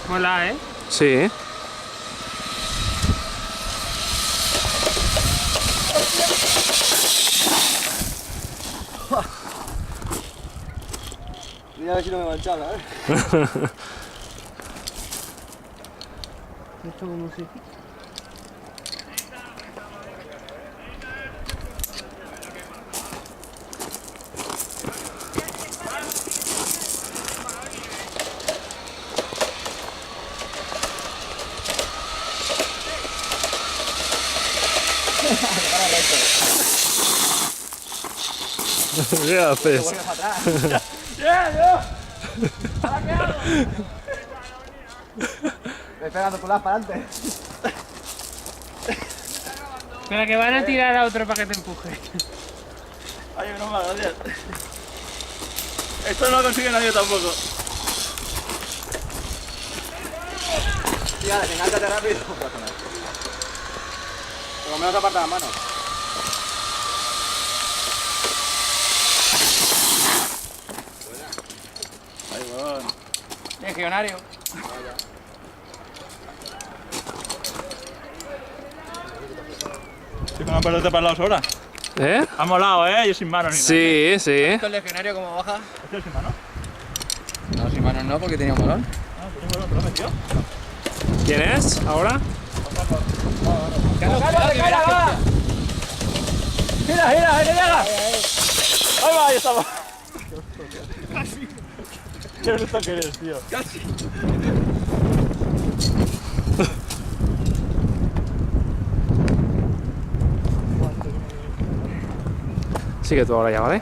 Mola, ¿eh? Sí. Mira a ver si no me manchaba, ¿eh? Esto como si... ¿Qué haces? Vuelve para atrás. ¡Yeah, ¿Ahora qué hago? Estoy pegando culas para adelante. Espera, que van a tirar a otro para que te empuje. Ay, menos mal, gracias. Esto no lo consigue nadie tampoco. Sí, dale, engánchate rápido. Por lo menos aparta las manos. Ahí, bueno. Legionario. Estoy con una pelota para la horas. ¿Eh? Ha molado, ¿eh? Yo sin manos ni nada. Sí, sí. ¿Esto es legionario cómo baja? ¿Esto es sin manos? No, sin manos no, porque tenía un balón. Ah, pues un balón, ¿te lo metió? ¿Quién es ahora? ¡Carlos, va! ¡Gira, que llega! ¡Ahí va, ahí estamos! Casi. Qué bruto que eres, tío. Casi. Sigue tú ahora ya, ¿vale?